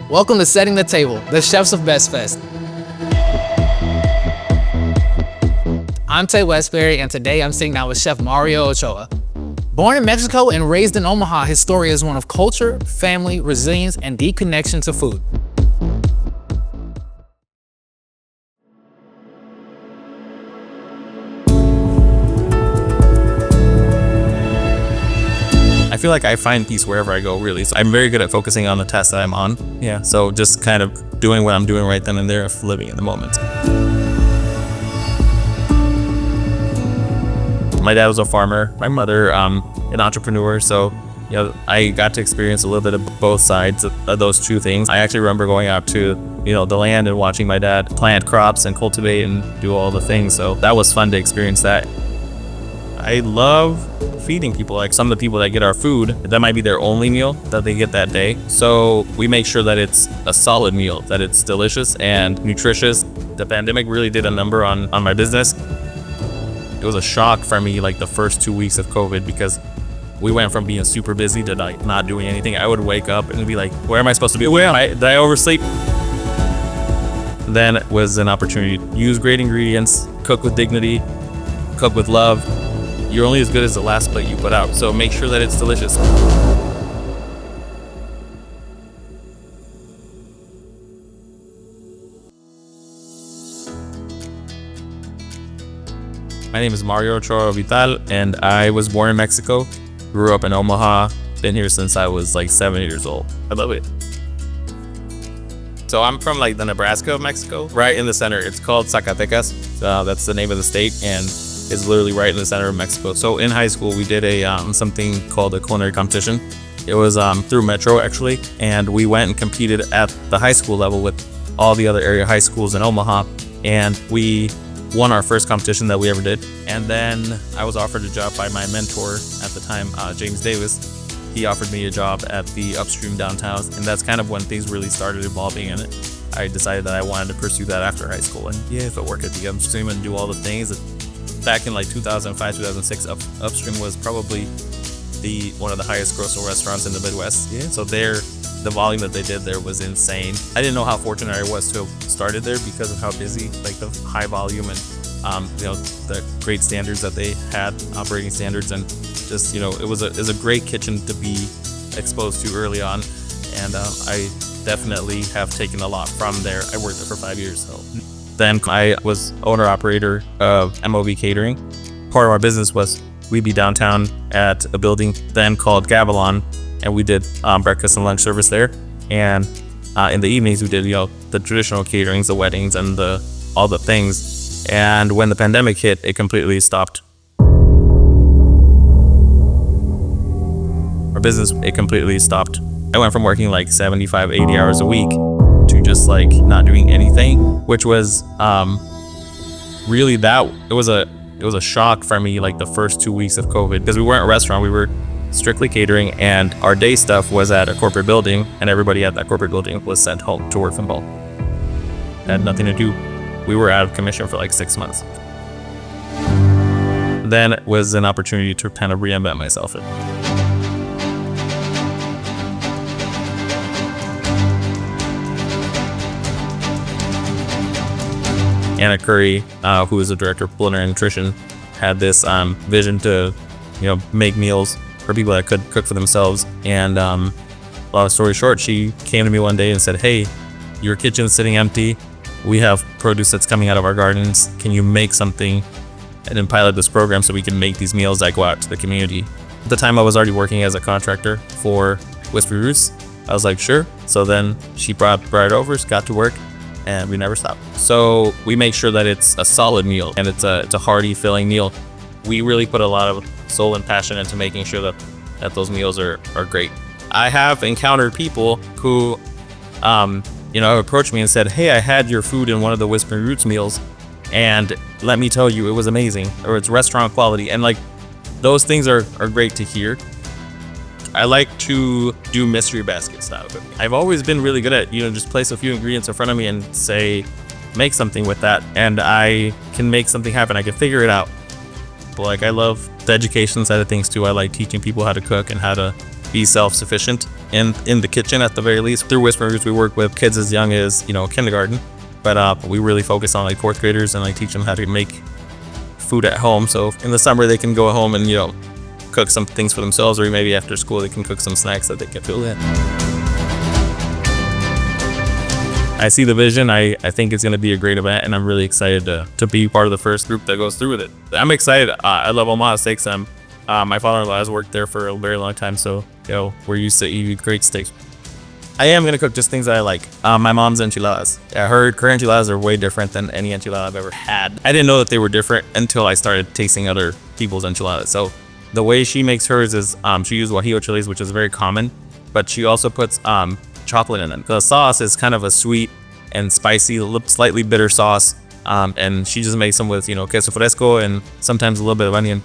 Welcome to Setting the Table, the Chefs of Best Fest. I'm Tay Westbury, and today I'm sitting down with Chef Mario Ochoa. Born in Mexico and raised in Omaha, his story is one of culture, family, resilience, and deep connection to food. I feel like I find peace wherever I go, really. So I'm very good at focusing on the task that I'm on. Yeah, so just kind of doing what I'm doing right then and there, living in the moment. My dad was a farmer, my mother an entrepreneur, so I got to experience a little bit of both sides of those two things. I actually remember going out to the land and watching my dad plant crops and cultivate and do all the things, so that was fun to experience that. I love feeding people. Like some of the people that get our food, that might be their only meal that they get that day. So we make sure that it's a solid meal, that it's delicious and nutritious. The pandemic really did a number on my business. It was a shock for me, like the first 2 weeks of COVID, because we went from being super busy to like not doing anything. I would wake up and be like, where am I supposed to be? Where am I? Did I oversleep? Then it was an opportunity to use great ingredients, cook with dignity, cook with love. You're only as good as the last plate you put out, so make sure that it's delicious. My name is Mario Ochoa Vital, and I was born in Mexico, grew up in Omaha, been here since I was like 7 years old. I love it. So I'm from like the Nebraska of Mexico, right in the center. It's called Zacatecas. That's the name of the state, and it's literally right in the center of Mexico. So in high school, we did a something called a culinary competition. It was through Metro actually, and we went and competed at the high school level with all the other area high schools in Omaha, and we won our first competition that we ever did. And then I was offered a job by my mentor at the time, James Davis. He offered me a job at the Upstream downtown, and that's kind of when things really started evolving in it. I decided that I wanted to pursue that after high school, and if I work at the Upstream and do all the things. Back in like 2005, 2006, Upstream was probably one of the highest grossing restaurants in the Midwest. Yeah. So the volume that they did there was insane. I didn't know how fortunate I was to have started there because of how busy, like the high volume and the great standards that they had, operating standards, and just it was a great kitchen to be exposed to early on, and I definitely have taken a lot from there. I worked there for 5 years, so. Then I was owner-operator of MOV Catering. Part of our business was we'd be downtown at a building then called Gavilon, and we did breakfast and lunch service there. And in the evenings, we did the traditional caterings, the weddings, and all the things. And when the pandemic hit, it completely stopped. Our business, it completely stopped. I went from working like 75, 80 hours a week to just like not doing anything, which was really it was a shock for me, like the first 2 weeks of COVID, because we weren't a restaurant, we were strictly catering, and our day stuff was at a corporate building, and everybody at that corporate building was sent home to work from home. It had nothing to do. We were out of commission for like 6 months. Then it was an opportunity to kind of reinvent myself. Anna Curry, who is the director of culinary nutrition, had this vision to, make meals for people that could cook for themselves. And long story short, she came to me one day and said, "Hey, your kitchen's sitting empty. We have produce that's coming out of our gardens. Can you make something and then pilot this program so we can make these meals that go out to the community?" At the time, I was already working as a contractor for Whispy Roots. I was like, sure. So then she brought it over, got to work, and we never stopped. So we make sure that it's a solid meal and it's a hearty, filling meal. We really put a lot of soul and passion into making sure that those meals are great. I have encountered people who, approached me and said, "Hey, I had your food in one of the Whispering Roots meals, and let me tell you, it was amazing," or "It's restaurant quality." And like those things are great to hear. I like to do mystery basket style cooking. I've always been really good at, just place a few ingredients in front of me and say, make something with that. And I can make something happen. I can figure it out. But like, I love the education side of things too. I like teaching people how to cook and how to be self-sufficient. in the kitchen at the very least. Through Whispers, we work with kids as young as, kindergarten, but we really focus on like fourth graders and like teach them how to make food at home. So in the summer they can go home and cook some things for themselves, or maybe after school they can cook some snacks that they can fill in. I see the vision. I think it's going to be a great event, and I'm really excited to be part of the first group that goes through with it. I'm excited. I love Omaha steaks. My father-in-law has worked there for a very long time, so we're used to eating great steaks. I am going to cook just things that I like. My mom's enchiladas. I heard her enchiladas are way different than any enchilada I've ever had. I didn't know that they were different until I started tasting other people's enchiladas. So the way she makes hers is she uses guajillo chilies, which is very common, but she also puts chocolate in it. The sauce is kind of a sweet and spicy, slightly bitter sauce, and she just makes them with queso fresco and sometimes a little bit of onion,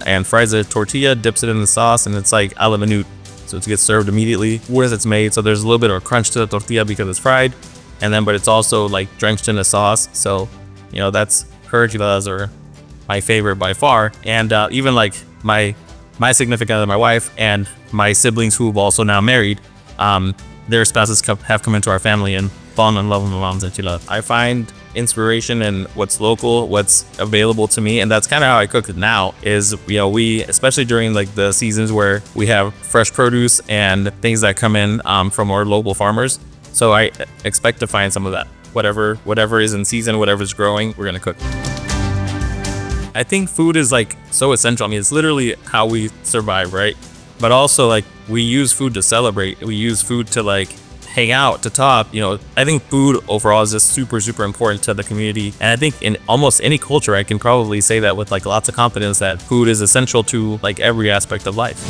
and fries a tortilla, dips it in the sauce, and it's like a la minute. So it gets served immediately as it's made. So there's a little bit of a crunch to the tortilla because it's fried, but it's also like drenched in the sauce. So that's her enchiladas are my favorite by far. And even like my significant other, my wife, and my siblings who have also now married, their spouses have come into our family and fallen in love with my mom's enchiladas. I find inspiration in what's local, what's available to me, and that's kind of how I cook it now. Is we, especially during like the seasons where we have fresh produce and things that come in from our local farmers. So I expect to find some of that. Whatever is in season, whatever's growing, we're gonna cook. I think food is like so essential. I mean, it's literally how we survive, right? But also like we use food to celebrate. We use food to like hang out, to talk. I think food overall is just super, super important to the community. And I think in almost any culture, I can probably say that with like lots of confidence, that food is essential to like every aspect of life.